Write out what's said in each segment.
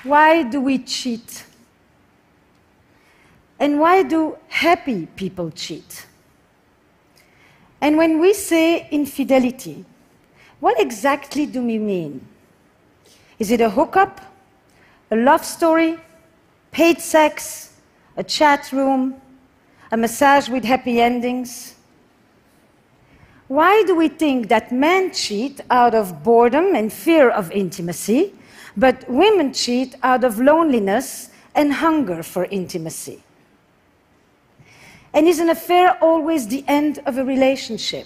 Why do we cheat? And why do happy people cheat? And when we say infidelity, what exactly do we mean? Is it a hookup, a love story, paid sex, a chat room, a massage with happy endings? Why do we think that men cheat out of boredom and fear of intimacy, but women cheat out of loneliness and hunger for intimacy? And is an affair always the end of a relationship?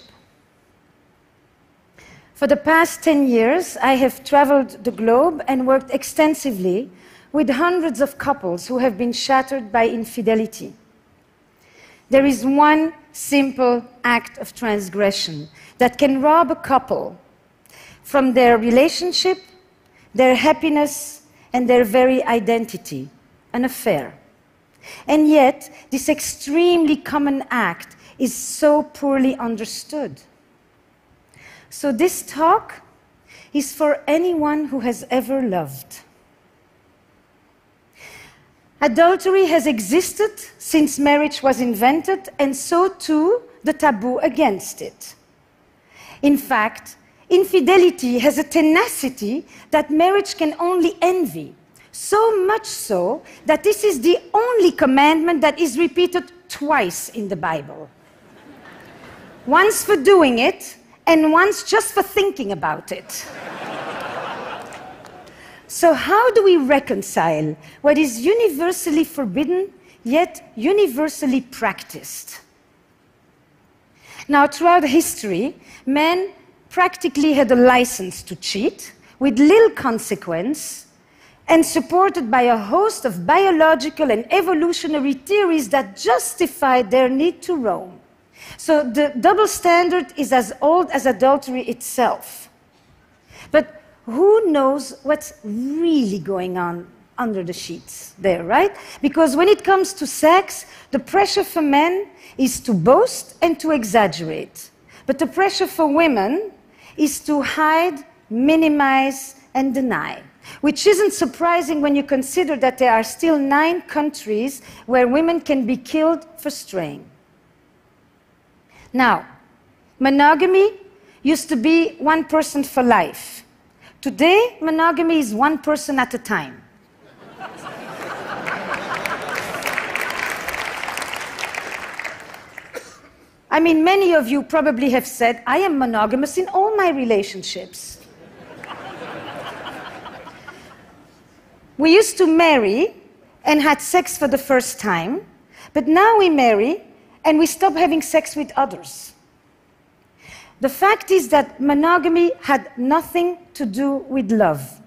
For the past 10 years, I have traveled the globe and worked extensively with hundreds of couples who have been shattered by infidelity. There is one simple act of transgression that can rob a couple from their relationship, their happiness, and their very identity, an affair. And yet, this extremely common act is so poorly understood. So this talk is for anyone who has ever loved. Adultery has existed since marriage was invented, and so too the taboo against it. In fact, infidelity has a tenacity that marriage can only envy. So much so that this is the only commandment that is repeated twice in the Bible. Once for doing it, and once just for thinking about it. So how do we reconcile what is universally forbidden, yet universally practiced? Now, throughout history, men practically had a license to cheat with little consequence, and supported by a host of biological and evolutionary theories that justified their need to roam. So the double standard is as old as adultery itself. But who knows what's really going on under the sheets there, right? Because when it comes to sex, the pressure for men is to boast and to exaggerate. But the pressure for women is to hide, minimize, and deny. Which isn't surprising when you consider that there are still 9 countries where women can be killed for straying. Now, monogamy used to be one person for life. Today, monogamy is one person at a time. I mean, many of you probably have said, I am monogamous in all my relationships. We used to marry and had sex for the first time, but now we marry and we stop having sex with others. The fact is that monogamy had nothing to do with love.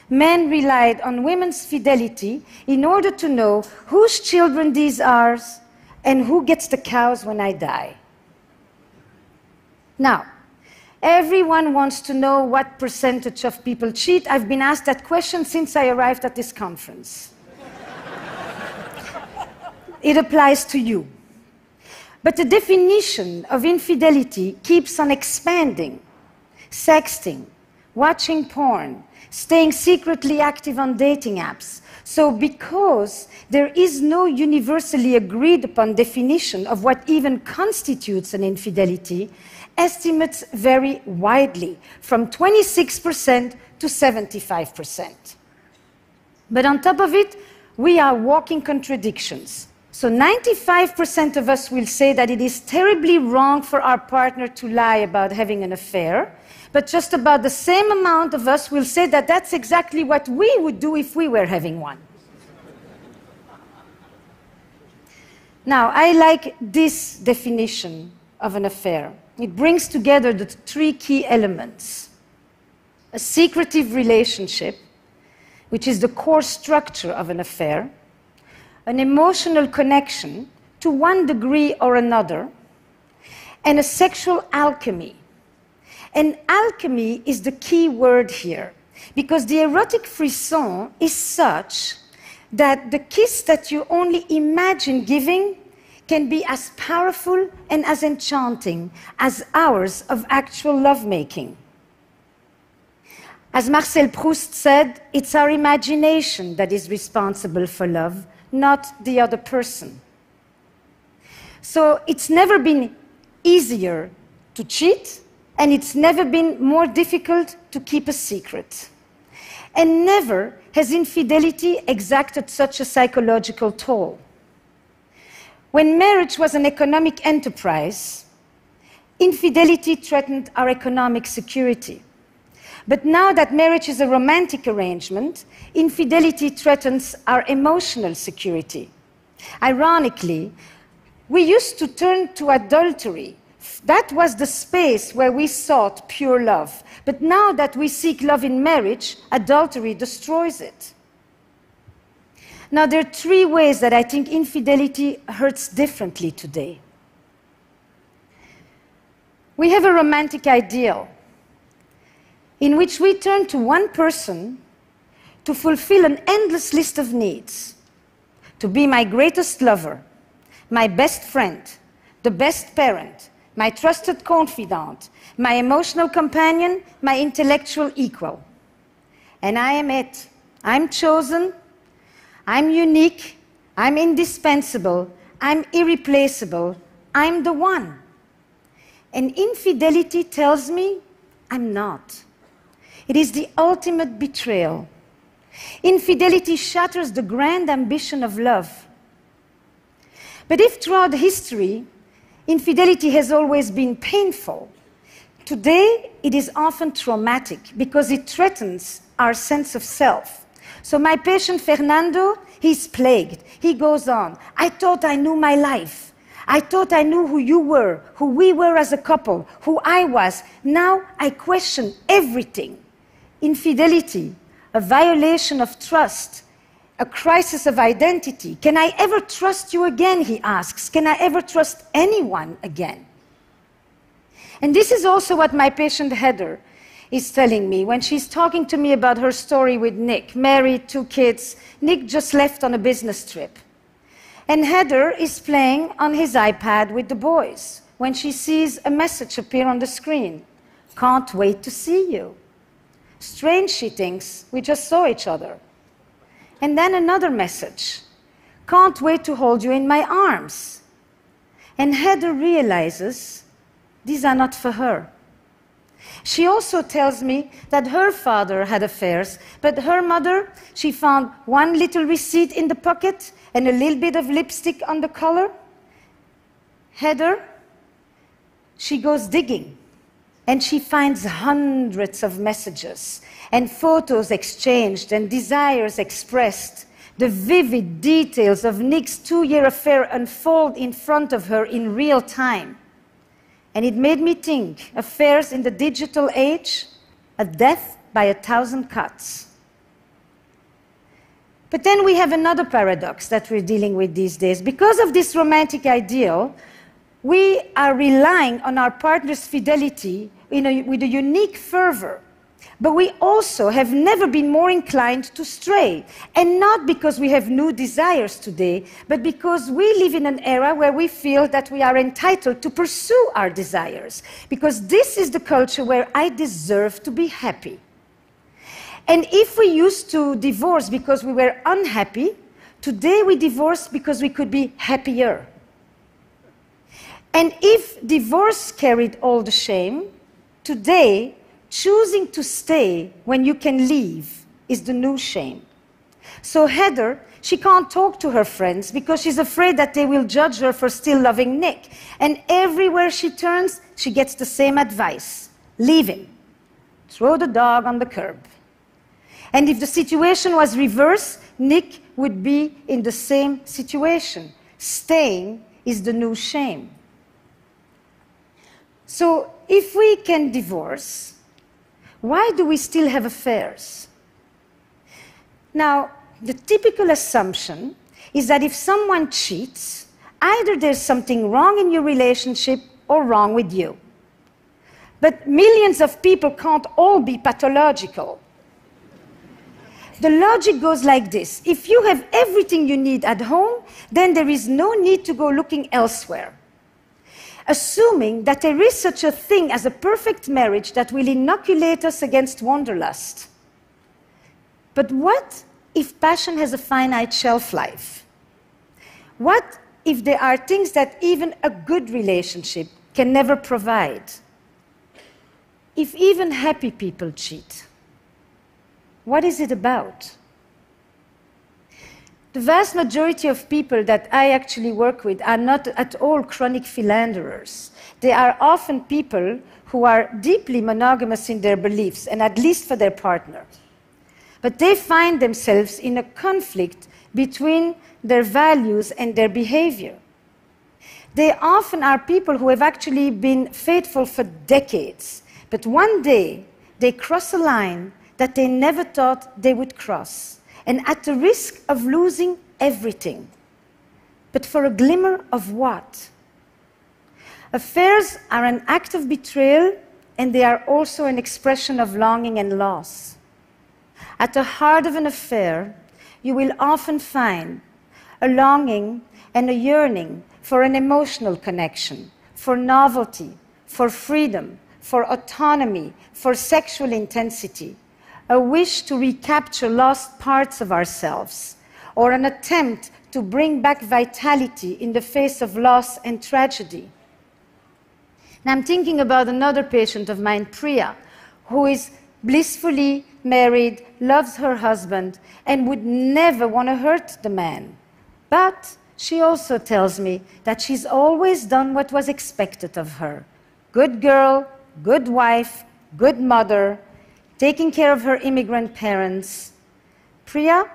Men relied on women's fidelity in order to know whose children these are and who gets the cows when I die. Now, everyone wants to know what percentage of people cheat. I've been asked that question since I arrived at this conference. It applies to you. But the definition of infidelity keeps on expanding. Sexting, watching porn, staying secretly active on dating apps. So because there is no universally agreed upon definition of what even constitutes an infidelity, estimates vary widely, from 26% to 75%. But on top of it, we are walking contradictions. So 95% of us will say that it is terribly wrong for our partner to lie about having an affair, but just about the same amount of us will say that that's exactly what we would do if we were having one. Now, I like this definition of an affair. It brings together the 3 key elements. A secretive relationship, which is the core structure of an affair, an emotional connection to one degree or another, and a sexual alchemy. And alchemy is the key word here, because the erotic frisson is such that the kiss that you only imagine giving can be as powerful and as enchanting as hours of actual lovemaking. As Marcel Proust said, it's our imagination that is responsible for love, not the other person. So it's never been easier to cheat, and it's never been more difficult to keep a secret. And never has infidelity exacted such a psychological toll. When marriage was an economic enterprise, infidelity threatened our economic security. But now that marriage is a romantic arrangement, infidelity threatens our emotional security. Ironically, we used to turn to adultery. That was the space where we sought pure love. But now that we seek love in marriage, adultery destroys it. Now, there are three ways that I think infidelity hurts differently today. We have a romantic ideal in which we turn to one person to fulfill an endless list of needs, to be my greatest lover, my best friend, the best parent, my trusted confidant, my emotional companion, my intellectual equal. And I am it. I'm chosen, I'm unique, I'm indispensable, I'm irreplaceable, I'm the one. And infidelity tells me I'm not. It is the ultimate betrayal. Infidelity shatters the grand ambition of love. But if throughout history, infidelity has always been painful, today it is often traumatic because it threatens our sense of self. So my patient Fernando, he's plagued. He goes on, I thought I knew my life. I thought I knew who you were, who we were as a couple, who I was. Now I question everything. Infidelity, a violation of trust, a crisis of identity. Can I ever trust you again, he asks. Can I ever trust anyone again? And this is also what my patient Heather is telling me when she's talking to me about her story with Nick, married, 2 kids. Nick just left on a business trip. And Heather is playing on his iPad with the boys when she sees a message appear on the screen. Can't wait to see you. Strange, she thinks, we just saw each other. And then another message. Can't wait to hold you in my arms. And Heather realizes these are not for her. She also tells me that her father had affairs, but her mother, she found one little receipt in the pocket and a little bit of lipstick on the collar. Heather, she goes digging, and she finds hundreds of messages and photos exchanged and desires expressed. The vivid details of Nick's 2-year affair unfold in front of her in real time. And it made me think, affairs in the digital age, a death by 1,000 cuts. But then we have another paradox that we're dealing with these days. Because of this romantic ideal, we are relying on our partner's fidelity with a unique fervor. But we also have never been more inclined to stray. And not because we have new desires today, but because we live in an era where we feel that we are entitled to pursue our desires. Because this is the culture where I deserve to be happy. And if we used to divorce because we were unhappy, today we divorce because we could be happier. And if divorce carried all the shame, today, choosing to stay when you can leave is the new shame. So Heather, she can't talk to her friends because she's afraid that they will judge her for still loving Nick. And everywhere she turns, she gets the same advice. Leave him. Throw the dog on the curb. And if the situation was reversed, Nick would be in the same situation. Staying is the new shame. So if we can divorce, why do we still have affairs? Now, the typical assumption is that if someone cheats, either there's something wrong in your relationship or wrong with you. But millions of people can't all be pathological. The logic goes like this. If you have everything you need at home, then there is no need to go looking elsewhere. assuming that there is such a thing as a perfect marriage that will inoculate us against wanderlust. But what if passion has a finite shelf life? What if there are things that even a good relationship can never provide? If even happy people cheat, what is it about? The vast majority of people that I actually work with are not at all chronic philanderers. They are often people who are deeply monogamous in their beliefs, and at least for their partner. But they find themselves in a conflict between their values and their behavior. They often are people who have actually been faithful for decades, but one day they cross a line that they never thought they would cross, and at the risk of losing everything. But for a glimmer of what? Affairs are an act of betrayal, and they are also an expression of longing and loss. At the heart of an affair, you will often find a longing and a yearning for an emotional connection, for novelty, for freedom, for autonomy, for sexual intensity, a wish to recapture lost parts of ourselves, or an attempt to bring back vitality in the face of loss and tragedy. Now I'm thinking about another patient of mine, Priya, who is blissfully married, loves her husband, and would never want to hurt the man. But she also tells me that she's always done what was expected of her. Good girl, good wife, good mother, taking care of her immigrant parents. Priya,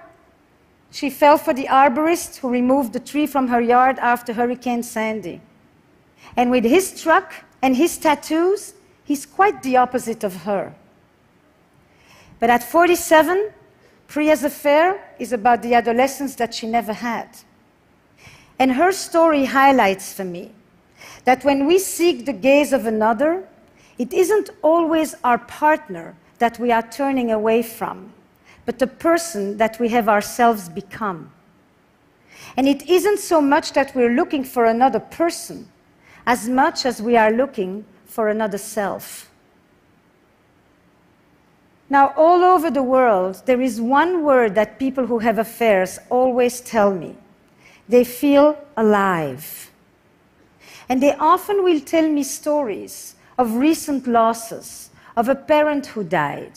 she fell for the arborist who removed the tree from her yard after Hurricane Sandy. And with his truck and his tattoos, he's quite the opposite of her. But at 47, Priya's affair is about the adolescence that she never had. And her story highlights for me that when we seek the gaze of another, it isn't always our partner that we are turning away from, but the person that we have ourselves become. And it isn't so much that we're looking for another person, as much as we are looking for another self. Now, all over the world, there is one word that people who have affairs always tell me. They feel alive. And they often will tell me stories of recent losses, of a parent who died,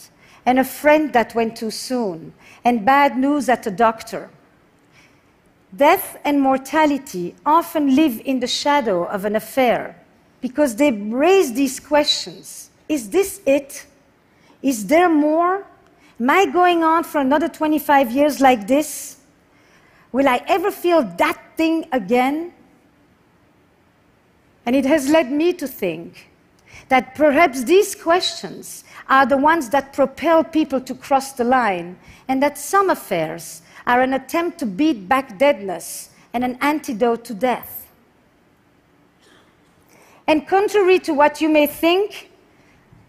and a friend that went too soon, and bad news at the doctor. Death and mortality often live in the shadow of an affair because they raise these questions. Is this it? Is there more? Am I going on for another 25 years like this? Will I ever feel that thing again? And it has led me to think that perhaps these questions are the ones that propel people to cross the line, and that some affairs are an attempt to beat back deadness and an antidote to death. And contrary to what you may think,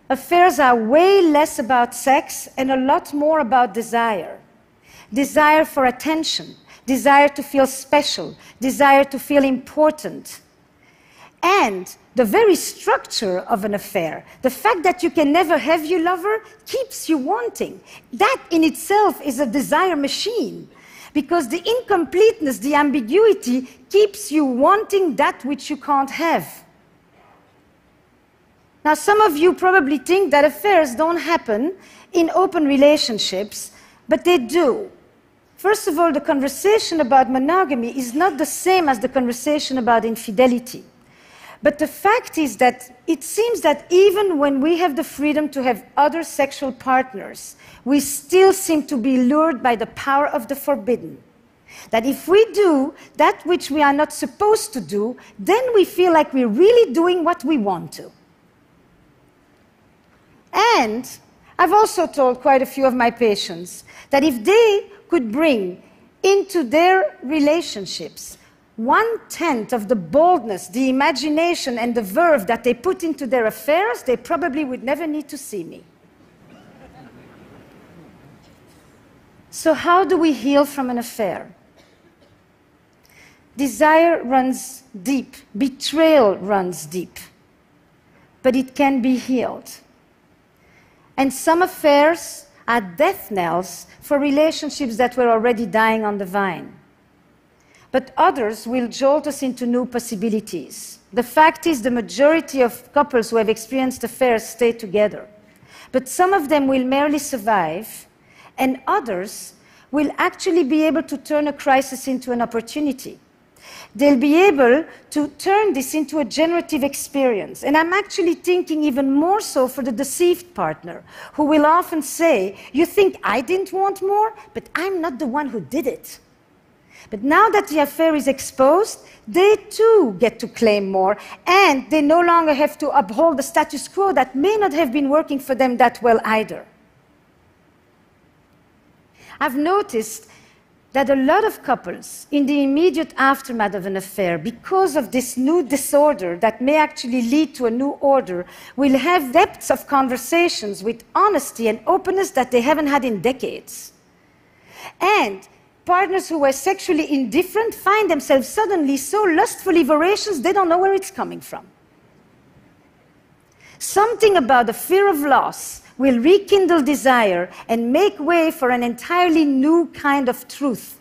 affairs are way less about sex and a lot more about desire. Desire for attention, desire to feel special, desire to feel important. And the very structure of an affair, the fact that you can never have your lover, keeps you wanting. That in itself is a desire machine, because the incompleteness, the ambiguity, keeps you wanting that which you can't have. Now, some of you probably think that affairs don't happen in open relationships, but they do. First of all, the conversation about monogamy is not the same as the conversation about infidelity. But the fact is that it seems that even when we have the freedom to have other sexual partners, we still seem to be lured by the power of the forbidden. That if we do that which we are not supposed to do, then we feel like we're really doing what we want to. And I've also told quite a few of my patients that if they could bring into their relationships 1/10 of the boldness, the imagination, and the verve that they put into their affairs, they probably would never need to see me. So how do we heal from an affair? Desire runs deep. Betrayal runs deep. But it can be healed. And some affairs are death knells for relationships that were already dying on the vine. But others will jolt us into new possibilities. The fact is, the majority of couples who have experienced affairs stay together. But some of them will merely survive, and others will actually be able to turn a crisis into an opportunity. They'll be able to turn this into a generative experience. And I'm actually thinking even more so for the deceived partner, who will often say, you think I didn't want more, but I'm not the one who did it. But now that the affair is exposed, they too get to claim more, and they no longer have to uphold the status quo that may not have been working for them that well either. I've noticed that a lot of couples, in the immediate aftermath of an affair, because of this new disorder that may actually lead to a new order, will have depths of conversations with honesty and openness that they haven't had in decades. And partners who were sexually indifferent find themselves suddenly so lustfully voracious they don't know where it's coming from. Something about the fear of loss will rekindle desire and make way for an entirely new kind of truth.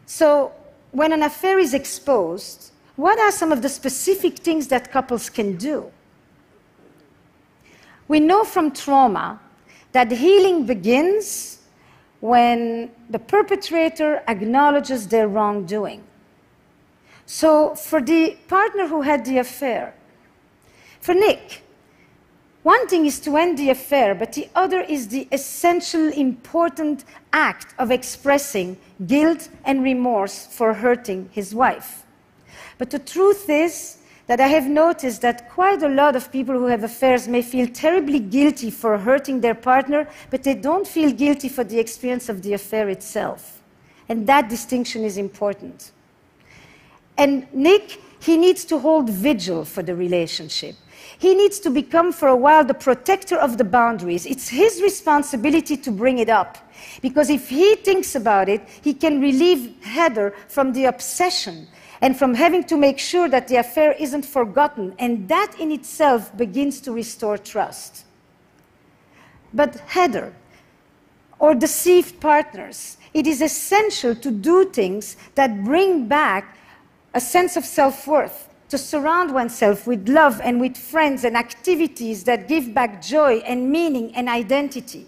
So, when an affair is exposed, what are some of the specific things that couples can do? We know from trauma that healing begins when the perpetrator acknowledges their wrongdoing. So, for the partner who had the affair, for Nick, one thing is to end the affair, but the other is the essential, important act of expressing guilt and remorse for hurting his wife. But the truth is that I have noticed that quite a lot of people who have affairs may feel terribly guilty for hurting their partner, but they don't feel guilty for the experience of the affair itself. And that distinction is important. And Nick, he needs to hold vigil for the relationship. He needs to become, for a while, the protector of the boundaries. It's his responsibility to bring it up. Because if he thinks about it, he can relieve Heather from the obsession and from having to make sure that the affair isn't forgotten. And that in itself begins to restore trust. But Heather, or deceived partners, it is essential to do things that bring back a sense of self-worth, to surround oneself with love and with friends and activities that give back joy and meaning and identity.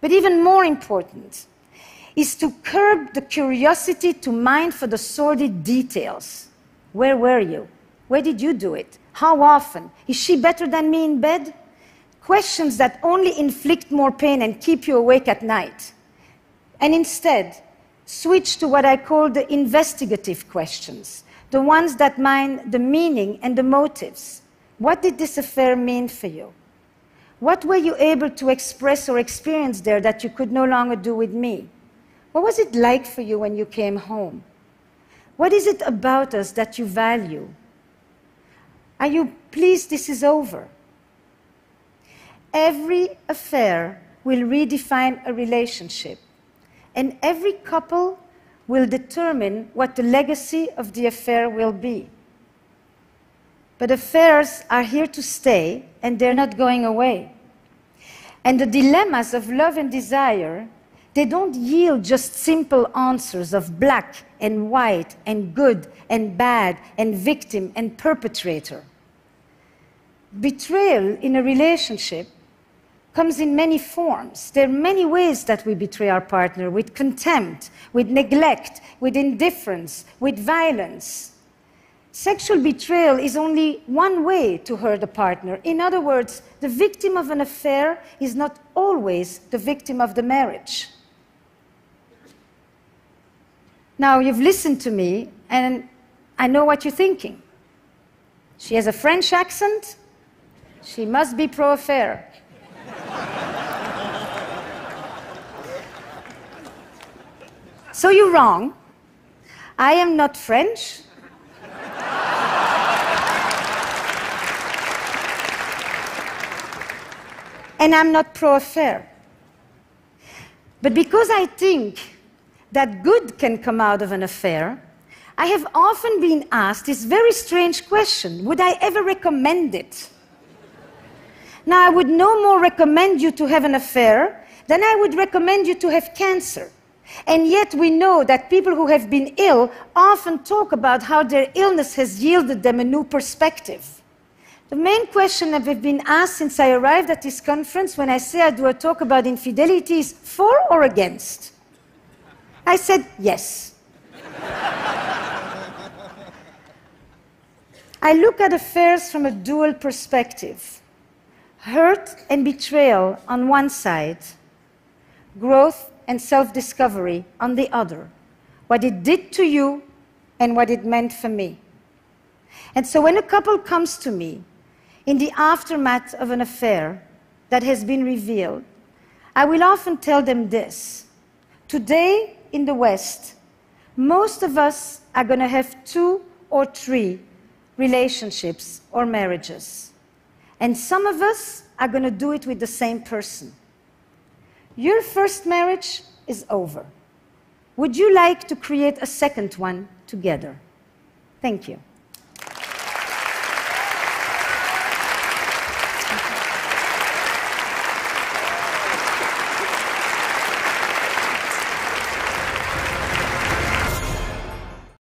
But even more important is to curb the curiosity to mine for the sordid details. Where were you? Where did you do it? How often? Is she better than me in bed? Questions that only inflict more pain and keep you awake at night. And instead, switch to what I call the investigative questions. The ones that mine the meaning and the motives. What did this affair mean for you? What were you able to express or experience there that you could no longer do with me? What was it like for you when you came home? What is it about us that you value? Are you pleased this is over? Every affair will redefine a relationship, and every couple will determine what the legacy of the affair will be. But affairs are here to stay, and they're not going away. And the dilemmas of love and desire, they don't yield just simple answers of black and white and good and bad and victim and perpetrator. Betrayal in a relationship comes in many forms. There are many ways that we betray our partner, with contempt, with neglect, with indifference, with violence. Sexual betrayal is only one way to hurt a partner. In other words, the victim of an affair is not always the victim of the marriage. Now, you've listened to me, and I know what you're thinking. She has a French accent. She must be pro-affair. So you're wrong. I am not French. And I'm not pro-affair. But because I think that good can come out of an affair, I have often been asked this very strange question: would I ever recommend it? Now, I would no more recommend you to have an affair than I would recommend you to have cancer. And yet we know that people who have been ill often talk about how their illness has yielded them a new perspective. The main question that I've been asked since I arrived at this conference when I say I do a talk about infidelity is for or against? I said yes. I look at affairs from a dual perspective. Hurt and betrayal on one side, growth and self-discovery on the other. What it did to you and what it meant for me. And so when a couple comes to me in the aftermath of an affair that has been revealed, I will often tell them this: today in the West, most of us are going to have 2 or 3 relationships or marriages. And some of us are going to do it with the same person. Your first marriage is over. Would you like to create a second one together? Thank you.